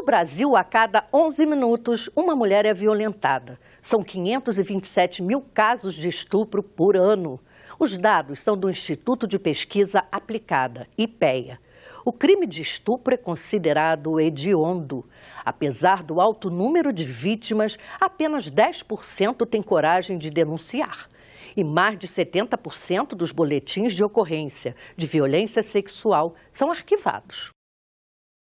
No Brasil, a cada 11 minutos, uma mulher é violentada. São 527 mil casos de estupro por ano. Os dados são do Instituto de Pesquisa Aplicada, IPEA. O crime de estupro é considerado hediondo. Apesar do alto número de vítimas, apenas 10% tem coragem de denunciar. E mais de 70% dos boletins de ocorrência de violência sexual são arquivados.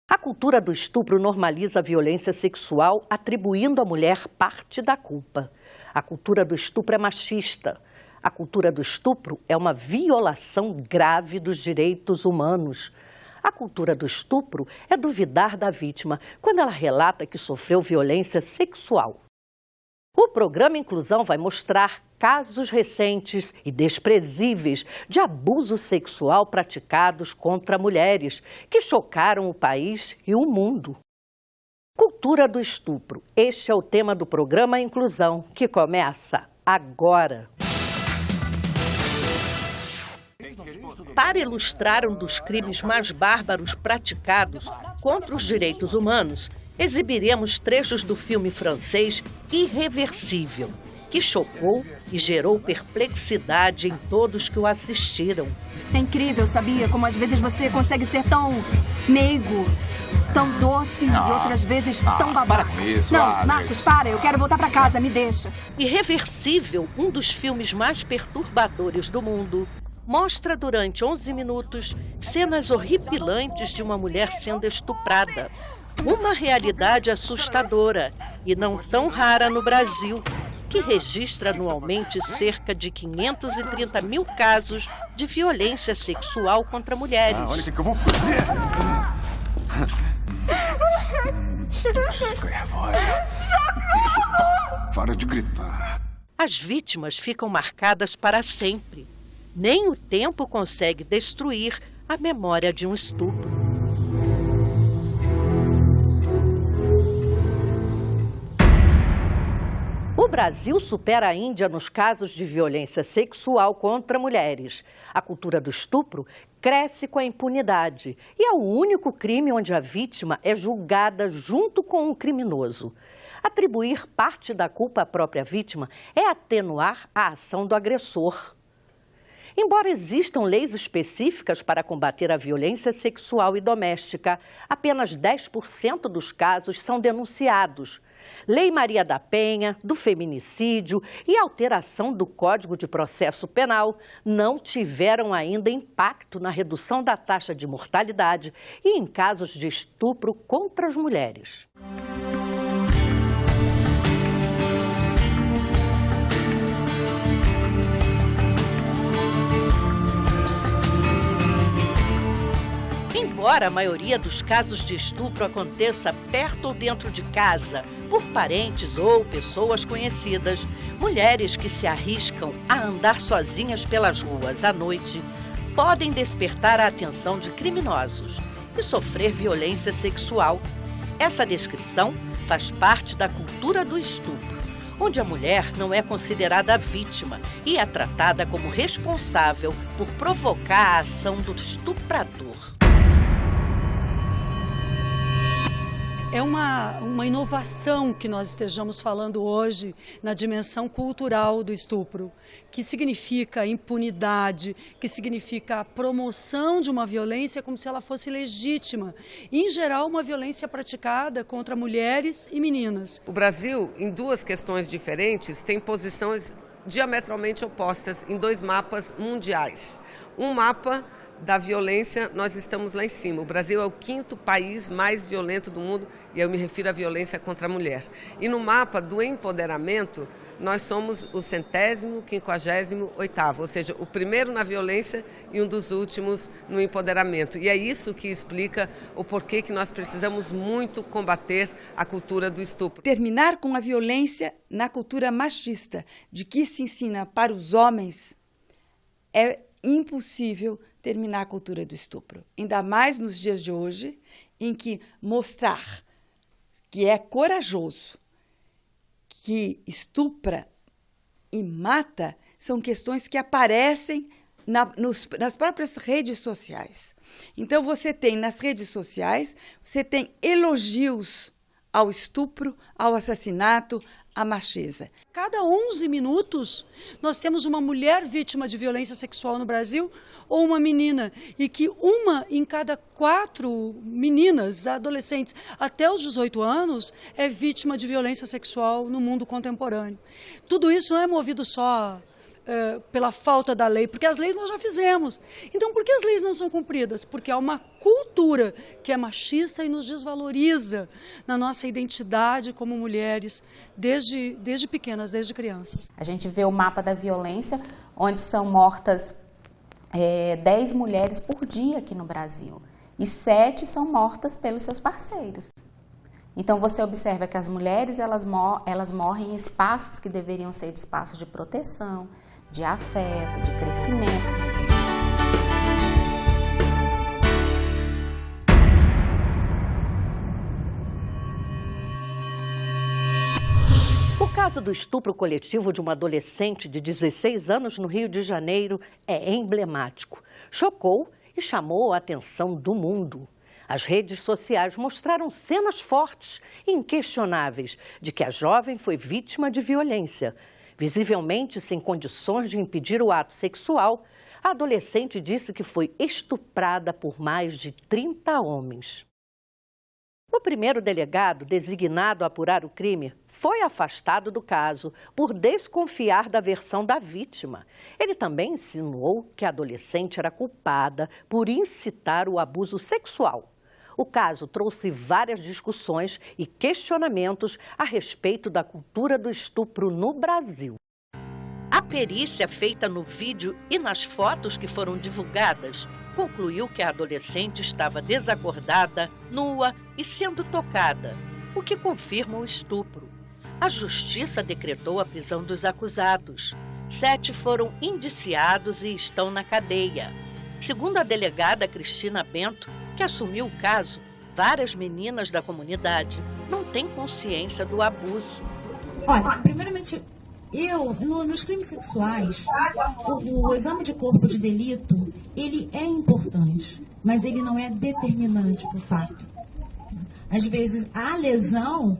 A cultura do estupro normaliza a violência sexual, atribuindo à mulher parte da culpa. A cultura do estupro é machista. A cultura do estupro é uma violação grave dos direitos humanos. A cultura do estupro é duvidar da vítima quando ela relata que sofreu violência sexual. O programa Inclusão vai mostrar casos recentes e desprezíveis de abuso sexual praticados contra mulheres, que chocaram o país e o mundo. Cultura do estupro. Este é o tema do programa Inclusão, que começa agora. Para ilustrar um dos crimes mais bárbaros praticados contra os direitos humanos, exibiremos trechos do filme francês Irreversível, que chocou e gerou perplexidade em todos que o assistiram. É incrível, sabia? Como às vezes você consegue ser tão meigo, tão doce e outras vezes tão babaca. Para com isso, Não, Alex. Marcos, para, eu quero voltar pra casa, me deixa. Irreversível, um dos filmes mais perturbadores do mundo, mostra durante 11 minutos cenas horripilantes de uma mulher sendo estuprada. Uma realidade assustadora e não tão rara no Brasil, que registra anualmente cerca de 530 mil casos de violência sexual contra mulheres. Olha o que eu vou fazer. Fica nervosa. Para de gritar. As vítimas ficam marcadas para sempre. Nem o tempo consegue destruir a memória de um estupro. O Brasil supera a Índia nos casos de violência sexual contra mulheres. A cultura do estupro cresce com a impunidade e é o único crime onde a vítima é julgada junto com o criminoso. Atribuir parte da culpa à própria vítima é atenuar a ação do agressor. Embora existam leis específicas para combater a violência sexual e doméstica, apenas 10% dos casos são denunciados. Lei Maria da Penha, do feminicídio e alteração do Código de Processo Penal não tiveram ainda impacto na redução da taxa de mortalidade e em casos de estupro contra as mulheres. Embora a maioria dos casos de estupro aconteça perto ou dentro de casa, por parentes ou pessoas conhecidas, mulheres que se arriscam a andar sozinhas pelas ruas à noite podem despertar a atenção de criminosos e sofrer violência sexual. Essa descrição faz parte da cultura do estupro, onde a mulher não é considerada vítima e é tratada como responsável por provocar a ação do estuprador. É uma inovação que nós estejamos falando hoje na dimensão cultural do estupro, que significa impunidade, que significa a promoção de uma violência como se ela fosse legítima. E, em geral, uma violência praticada contra mulheres e meninas. O Brasil, em duas questões diferentes, tem posições diametralmente opostas em dois mapas mundiais. Um mapa da violência, nós estamos lá em cima. O Brasil é o 5º país mais violento do mundo e eu me refiro à violência contra a mulher. E no mapa do empoderamento, nós somos o 158º, ou seja, o primeiro na violência e um dos últimos no empoderamento. E é isso que explica o porquê que nós precisamos muito combater a cultura do estupro. Terminar com a violência na cultura machista, de que se ensina para os homens, é impossível terminar a cultura do estupro. Ainda mais nos dias de hoje, em que mostrar que é corajoso, que estupra e mata, são questões que aparecem nas próprias redes sociais. Então, você tem nas redes sociais, você tem elogios ao estupro, ao assassinato, à macheza. Cada 11 minutos, nós temos uma mulher vítima de violência sexual no Brasil ou uma menina. E que uma em cada 4 meninas, adolescentes, até os 18 anos, é vítima de violência sexual no mundo contemporâneo. Tudo isso não é movido só pela falta da lei, porque as leis nós já fizemos. Então, por que as leis não são cumpridas? Porque há uma cultura que é machista e nos desvaloriza na nossa identidade como mulheres, desde pequenas, desde crianças. A gente vê o mapa da violência, onde são mortas 10 mulheres por dia aqui no Brasil, e 7 são mortas pelos seus parceiros. Então, você observa que as mulheres elas morrem em espaços que deveriam ser de espaços de proteção, de afeto, de crescimento. O caso do estupro coletivo de uma adolescente de 16 anos no Rio de Janeiro é emblemático. Chocou e chamou a atenção do mundo. As redes sociais mostraram cenas fortes e inquestionáveis de que a jovem foi vítima de violência. Visivelmente sem condições de impedir o ato sexual, a adolescente disse que foi estuprada por mais de 30 homens. O primeiro delegado designado a apurar o crime foi afastado do caso por desconfiar da versão da vítima. Ele também insinuou que a adolescente era culpada por incitar o abuso sexual. O caso trouxe várias discussões e questionamentos a respeito da cultura do estupro no Brasil. A perícia feita no vídeo e nas fotos que foram divulgadas concluiu que a adolescente estava desacordada, nua e sendo tocada, o que confirma o estupro. A justiça decretou a prisão dos acusados. 7 foram indiciados e estão na cadeia. Segundo a delegada Cristina Bento, que assumiu o caso, várias meninas da comunidade não têm consciência do abuso. Olha, primeiramente, nos crimes sexuais, o exame de corpo de delito, ele é importante, mas ele não é determinante para o fato. Às vezes, há lesão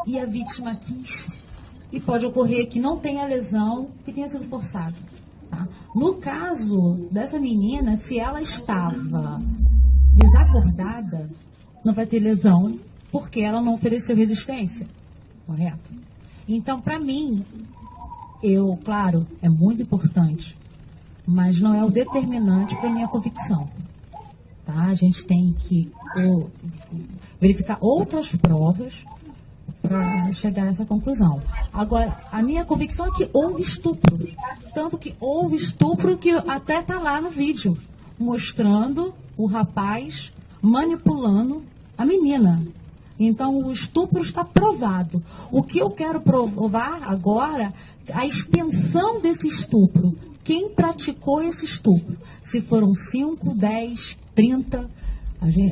e a vítima quis, e pode ocorrer que não tenha lesão, que tenha sido forçado. Tá? No caso dessa menina, se ela estava desacordada, não vai ter lesão, porque ela não ofereceu resistência, correto? Então, para mim, claro, é muito importante, mas não é o determinante para a minha convicção. Tá? A gente tem que verificar outras provas para chegar a essa conclusão. Agora, a minha convicção é que houve estupro. Tanto que houve estupro que até está lá no vídeo, mostrando o rapaz manipulando a menina. Então, o estupro está provado. O que eu quero provar agora, a extensão desse estupro. Quem praticou esse estupro? Se foram 5, 10, 30,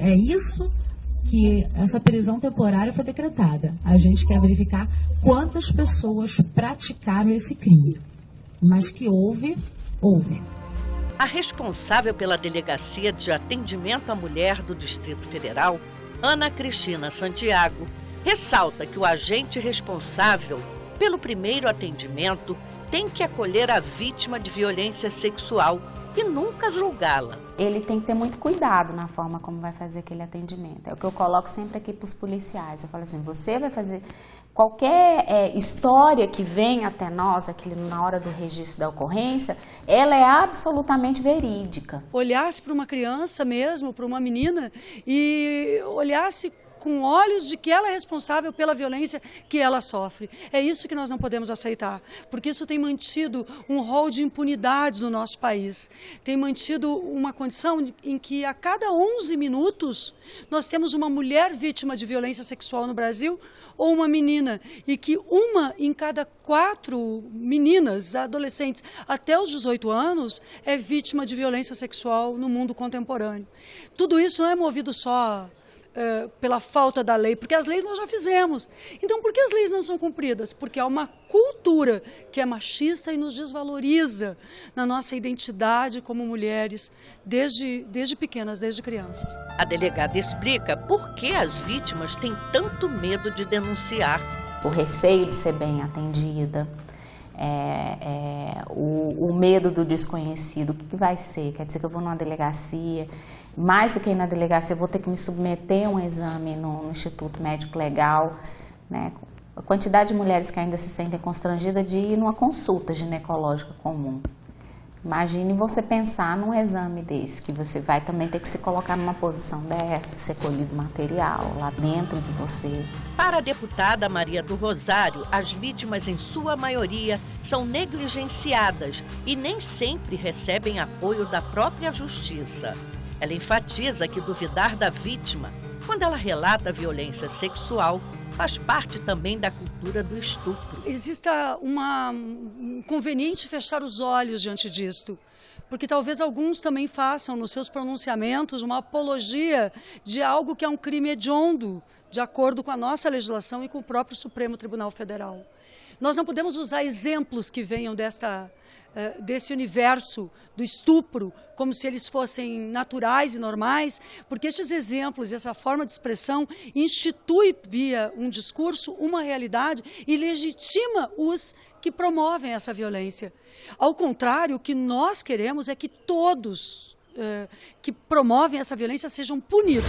é isso que essa prisão temporária foi decretada. A gente quer verificar quantas pessoas praticaram esse crime. Mas que houve. A responsável pela Delegacia de Atendimento à Mulher do Distrito Federal, Ana Cristina Santiago, ressalta que o agente responsável pelo primeiro atendimento tem que acolher a vítima de violência sexual e nunca julgá-la. Ele tem que ter muito cuidado na forma como vai fazer aquele atendimento. É o que eu coloco sempre aqui para os policiais. Eu falo assim, você vai fazer qualquer história que vem até nós, na hora do registro da ocorrência, ela é absolutamente verídica. Olhasse para uma criança mesmo, para uma menina, e olhasse com olhos de que ela é responsável pela violência que ela sofre. É isso que nós não podemos aceitar, porque isso tem mantido um rol de impunidades no nosso país. Tem mantido uma condição em que a cada 11 minutos nós temos uma mulher vítima de violência sexual no Brasil ou uma menina, e que uma em cada 4 meninas, adolescentes, até os 18 anos, é vítima de violência sexual no mundo contemporâneo. Tudo isso não é movido só pela falta da lei, porque as leis nós já fizemos. Então, por que as leis não são cumpridas? Porque há uma cultura que é machista e nos desvaloriza na nossa identidade como mulheres, desde pequenas, desde crianças. A delegada explica por que as vítimas têm tanto medo de denunciar. O receio de ser bem atendida, o medo do desconhecido, o que vai ser? Quer dizer que eu vou numa delegacia, mais do que ir na delegacia, eu vou ter que me submeter a um exame no Instituto Médico Legal, né? A quantidade de mulheres que ainda se sentem constrangidas de ir numa consulta ginecológica comum. Imagine você pensar num exame desse, que você vai também ter que se colocar numa posição dessa, ser colhido material lá dentro de você. Para a deputada Maria do Rosário, as vítimas, em sua maioria, são negligenciadas e nem sempre recebem apoio da própria justiça. Ela enfatiza que duvidar da vítima, quando ela relata a violência sexual, faz parte também da cultura do estupro. Existe um inconveniente fechar os olhos diante disto, porque talvez alguns também façam nos seus pronunciamentos uma apologia de algo que é um crime hediondo, de acordo com a nossa legislação e com o próprio Supremo Tribunal Federal. Nós não podemos usar exemplos que venham desse universo do estupro como se eles fossem naturais e normais, porque estes exemplos, essa forma de expressão institui via um discurso uma realidade e legitima os que promovem essa violência. Ao contrário, o que nós queremos é que todos que promovem essa violência sejam punidos.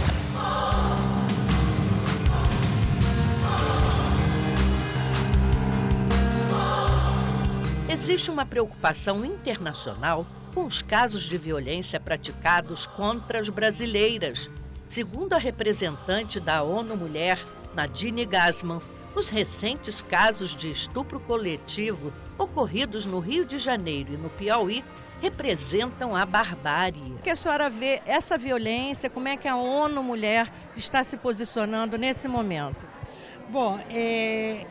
Existe uma preocupação internacional com os casos de violência praticados contra as brasileiras. Segundo a representante da ONU Mulher, Nadine Gassmann, os recentes casos de estupro coletivo ocorridos no Rio de Janeiro e no Piauí representam a barbárie. Que a senhora vê essa violência, como é que a ONU Mulher está se posicionando nesse momento? Bom,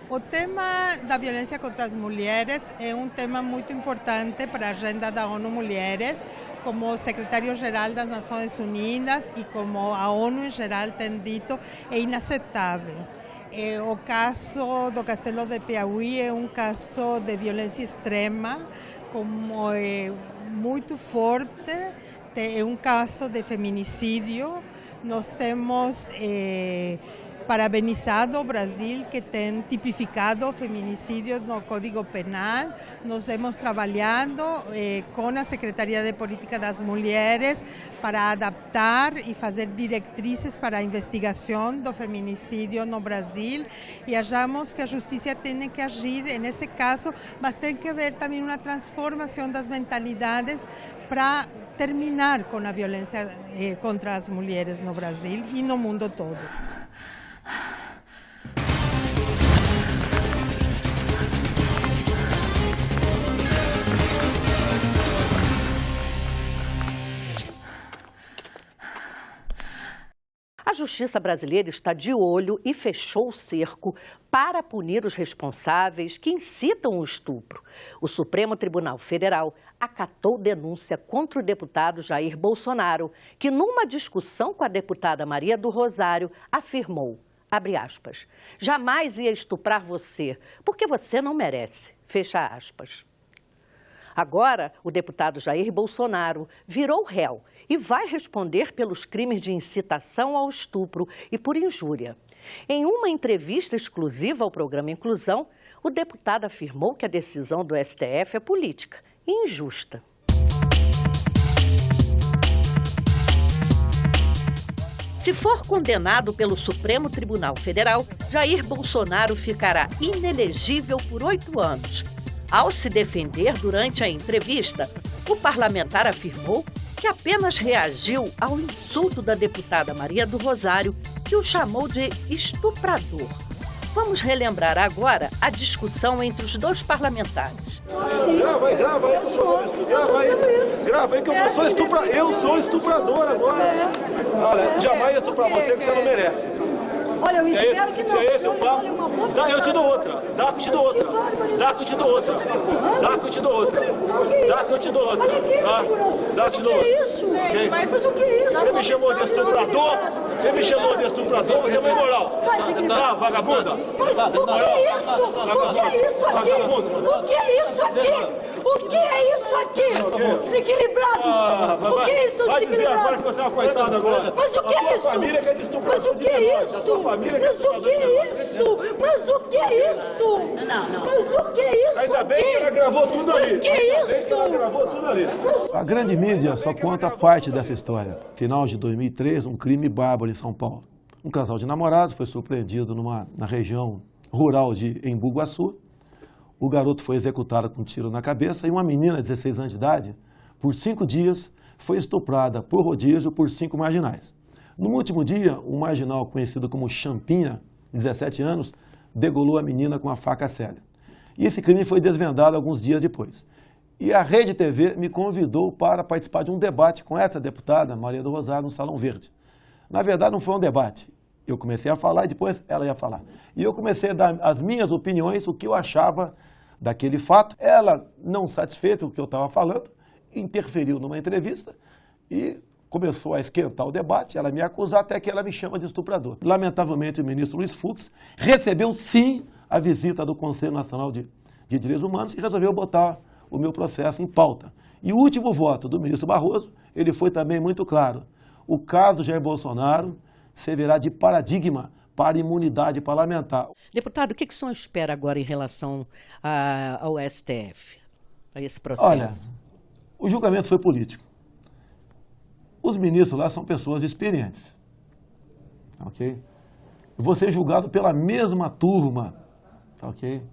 o tema da violência contra as mulheres é um tema muito importante para a agenda da ONU Mulheres, como secretário-geral das Nações Unidas e como a ONU em geral tem dito, é inaceitável. O caso do Castelo de Piauí é um caso de violência extrema, como muito forte, é um caso de feminicídio. Nós temos parabenizado o Brasil, que tem tipificado o feminicídio no Código Penal. Nós hemos trabalhado com a Secretaria de Política das Mulheres para adaptar e fazer diretrizes para a investigação do feminicídio no Brasil e achamos que a justiça tem que agir nesse caso, mas tem que haver também uma transformação das mentalidades para terminar com a violência contra as mulheres no Brasil e no mundo todo. A justiça brasileira está de olho e fechou o cerco para punir os responsáveis que incitam o estupro. O Supremo Tribunal Federal acatou denúncia contra o deputado Jair Bolsonaro, que numa discussão com a deputada Maria do Rosário afirmou, abre aspas, jamais ia estuprar você, porque você não merece, fecha aspas. Agora, o deputado Jair Bolsonaro virou réu e vai responder pelos crimes de incitação ao estupro e por injúria. Em uma entrevista exclusiva ao programa Inclusão, o deputado afirmou que a decisão do STF é política e injusta. Se for condenado pelo Supremo Tribunal Federal, Jair Bolsonaro ficará inelegível por 8 anos. Ao se defender durante a entrevista, o parlamentar afirmou que apenas reagiu ao insulto da deputada Maria do Rosário, que o chamou de estuprador. Vamos relembrar agora a discussão entre os dois parlamentares. Grava aí, grava aí que eu sou estuprador agora. Olha, jamais ia estuprar você que você não merece. Olha, eu espero que não. Se é esse o papo, dá, eu te dou outra. Dá que eu te dou outra. Dá que eu te dou outra. Dá que eu te dou outra. Dá que eu te dou outra. Dá que eu te dou outra. Mas o que é isso? Você me chamou de estuprador? Você me chamou de estuprador? Você é uma imoral. Tá, vagabunda? O que é isso aqui? O que é isso aqui? O que é isso aqui? Desequilibrado! O que é isso, vai dizer agora desequilibrado? que você é uma coitada agora. Mas o que é isso? Mas o que é isso? Mas o que é isso? Mas o que é isso? Mas o que é isso? Ainda bem que ela gravou tudo ali. Mas o que é isso? Ela gravou tudo ali. A grande mídia só conta parte dessa história. Final de 2003, um crime bárbaro em São Paulo. Um casal de namorados foi surpreendido na região rural de Embu Guaçu. O garoto foi executado com um tiro na cabeça e uma menina de 16 anos de idade, por 5 dias, foi estuprada por rodízio por 5 marginais. No último dia, um marginal conhecido como Champinha, 17 anos, degolou a menina com a faca cega. E esse crime foi desvendado alguns dias depois. E a Rede TV me convidou para participar de um debate com essa deputada, Maria do Rosário, no Salão Verde. Na verdade, não foi um debate. Eu comecei a falar e depois ela ia falar. E eu comecei a dar as minhas opiniões, o que eu achava daquele fato. Ela, não satisfeita com o que eu estava falando, interferiu numa entrevista e começou a esquentar o debate, ela me acusou até que ela me chama de estuprador. Lamentavelmente, o ministro Luiz Fux recebeu, sim, a visita do Conselho Nacional de Direitos Humanos e resolveu botar o meu processo em pauta. E o último voto do ministro Barroso, ele foi também muito claro. O caso Jair Bolsonaro servirá de paradigma para a imunidade parlamentar. Deputado, o que o senhor espera agora em relação ao STF, a esse processo? Olha, o julgamento foi político. Os ministros lá são pessoas experientes. Ok? Eu vou ser julgado pela mesma turma. Ok?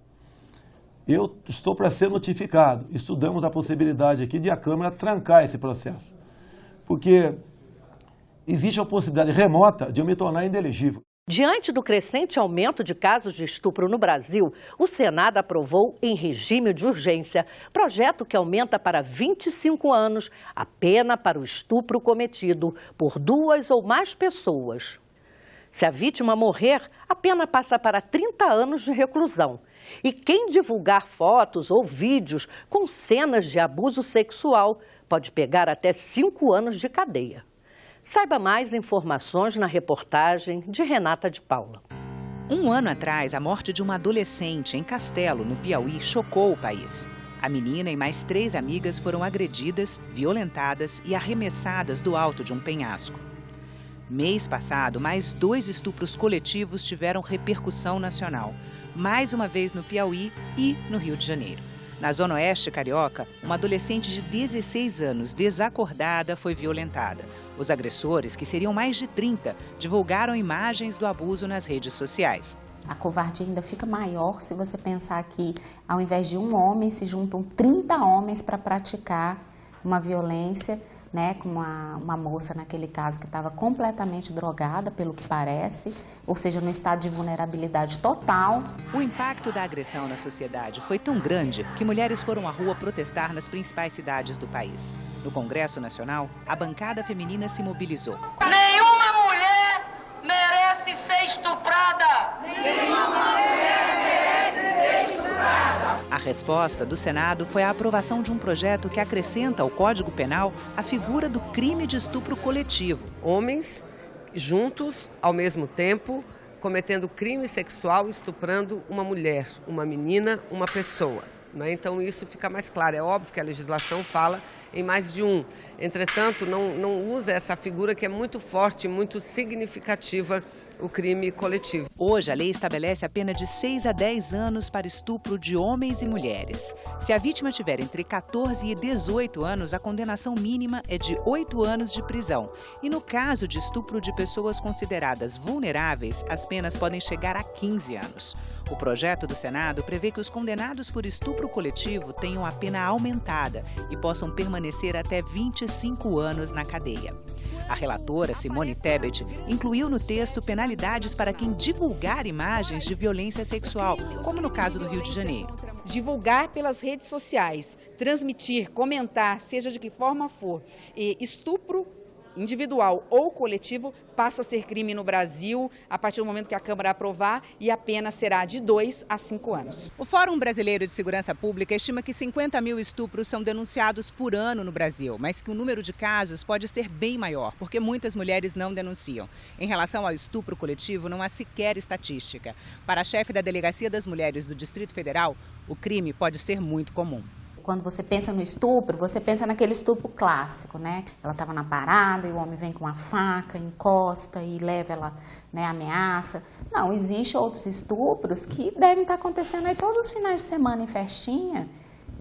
Eu estou para ser notificado. Estudamos a possibilidade aqui de a Câmara trancar esse processo. Porque existe a possibilidade remota de eu me tornar inelegível. Diante do crescente aumento de casos de estupro no Brasil, o Senado aprovou, em regime de urgência, projeto que aumenta para 25 anos a pena para o estupro cometido por 2 ou mais pessoas. Se a vítima morrer, a pena passa para 30 anos de reclusão. E quem divulgar fotos ou vídeos com cenas de abuso sexual pode pegar até 5 anos de cadeia. Saiba mais informações na reportagem de Renata de Paula. Um ano atrás, a morte de uma adolescente em Castelo, no Piauí, chocou o país. A menina e mais 3 amigas foram agredidas, violentadas e arremessadas do alto de um penhasco. Mês passado, mais 2 estupros coletivos tiveram repercussão nacional, mais uma vez no Piauí e no Rio de Janeiro. Na Zona Oeste carioca, uma adolescente de 16 anos, desacordada, foi violentada. Os agressores, que seriam mais de 30, divulgaram imagens do abuso nas redes sociais. A covardia ainda fica maior se você pensar que, ao invés de um homem, se juntam 30 homens para praticar uma violência, né, com uma moça, naquele caso, que estava completamente drogada, pelo que parece, ou seja, no estado de vulnerabilidade total. O impacto da agressão na sociedade foi tão grande que mulheres foram à rua protestar nas principais cidades do país. No Congresso Nacional, a bancada feminina se mobilizou. Nenhuma mulher merece ser estuprada! Nenhuma mulher merece ser estuprada! A resposta do Senado foi a aprovação de um projeto que acrescenta ao Código Penal a figura do crime de estupro coletivo. Homens juntos, ao mesmo tempo, cometendo crime sexual, estuprando uma mulher, uma menina, uma pessoa. Então isso fica mais claro. É óbvio que a legislação fala em mais de um. Entretanto, não usa essa figura que é muito forte, muito significativa, o crime coletivo. Hoje, a lei estabelece a pena de 6 a 10 anos para estupro de homens e mulheres. Se a vítima tiver entre 14 e 18 anos, a condenação mínima é de 8 anos de prisão. E no caso de estupro de pessoas consideradas vulneráveis, as penas podem chegar a 15 anos. O projeto do Senado prevê que os condenados por estupro coletivo tenham a pena aumentada e possam permanecer até 25 anos na cadeia. A relatora, Simone Tebet, incluiu no texto penalidades para quem divulgar imagens de violência sexual, como no caso do Rio de Janeiro. Divulgar pelas redes sociais, transmitir, comentar, seja de que forma for, estupro individual ou coletivo, passa a ser crime no Brasil a partir do momento que a Câmara aprovar, e a pena será de 2 a 5 anos. O Fórum Brasileiro de Segurança Pública estima que 50 mil estupros são denunciados por ano no Brasil, mas que o número de casos pode ser bem maior, porque muitas mulheres não denunciam. Em relação ao estupro coletivo, não há sequer estatística. Para a chefe da Delegacia das Mulheres do Distrito Federal, o crime pode ser muito comum. Quando você pensa no estupro, você pensa naquele estupro clássico, né? Ela estava na parada e o homem vem com uma faca, encosta e leva ela, né, ameaça. Não, existem outros estupros que devem estar acontecendo aí todos os finais de semana em festinha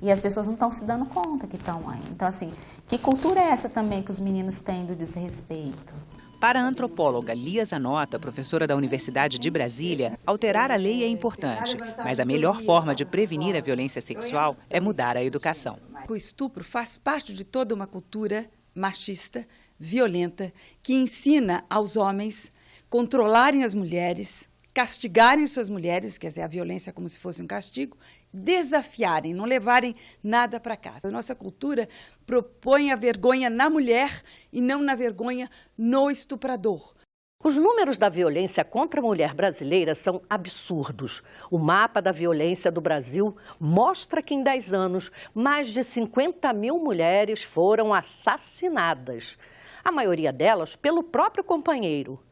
e as pessoas não estão se dando conta que estão aí. Então, assim, que cultura é essa também que os meninos têm do desrespeito? Para a antropóloga Lia Zanota, professora da Universidade de Brasília, alterar a lei é importante, mas a melhor forma de prevenir a violência sexual é mudar a educação. O estupro faz parte de toda uma cultura machista, violenta, que ensina aos homens controlarem as mulheres, castigarem suas mulheres, quer dizer, a violência como se fosse um castigo, desafiarem, não levarem nada para casa. A nossa cultura propõe a vergonha na mulher e não na vergonha no estuprador. Os números da violência contra a mulher brasileira são absurdos. O mapa da violência do Brasil mostra que em 10 anos, mais de 50 mil mulheres foram assassinadas. A maioria delas pelo próprio companheiro.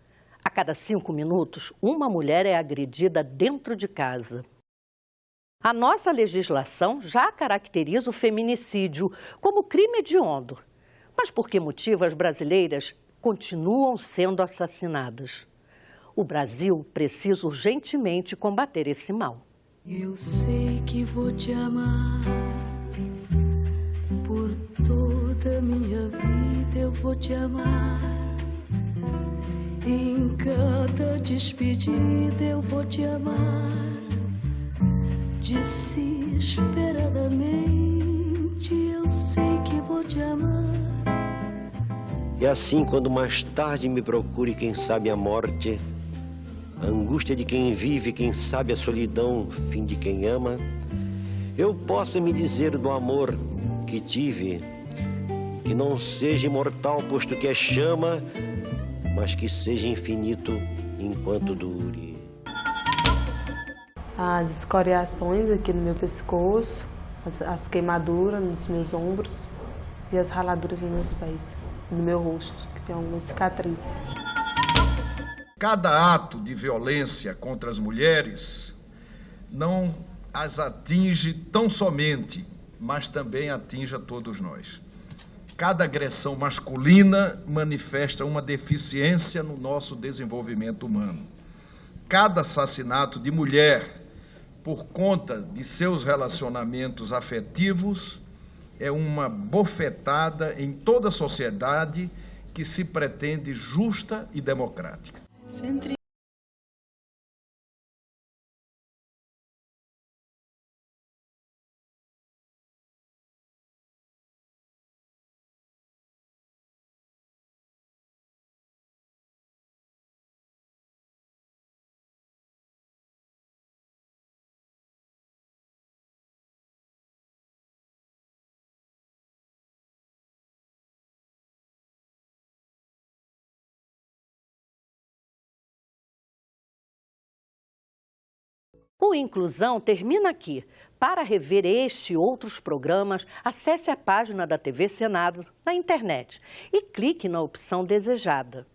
A cada 5 minutos, uma mulher é agredida dentro de casa. A nossa legislação já caracteriza o feminicídio como crime hediondo. Mas por que motivo as brasileiras continuam sendo assassinadas? O Brasil precisa urgentemente combater esse mal. Eu sei que vou te amar, por toda a minha vida eu vou te amar. Em cada despedida eu vou te amar. Desesperadamente eu sei que vou te amar. E assim, quando mais tarde me procure, quem sabe a morte, a angústia de quem vive, quem sabe a solidão, fim de quem ama, eu possa me dizer do amor que tive, que não seja imortal, posto que é chama, mas que seja infinito enquanto dure. As escoriações aqui no meu pescoço, as queimaduras nos meus ombros e as raladuras nos meus pés, no meu rosto, que tem algumas cicatrizes. Cada ato de violência contra as mulheres não as atinge tão somente, mas também atinge a todos nós. Cada agressão masculina manifesta uma deficiência no nosso desenvolvimento humano. Cada assassinato de mulher por conta de seus relacionamentos afetivos é uma bofetada em toda a sociedade que se pretende justa e democrática. O Inclusão termina aqui. Para rever este e outros programas, acesse a página da TV Senado na internet e clique na opção desejada.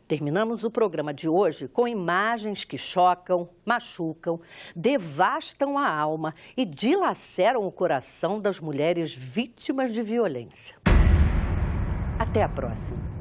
Terminamos o programa de hoje com imagens que chocam, machucam, devastam a alma e dilaceram o coração das mulheres vítimas de violência. Até a próxima.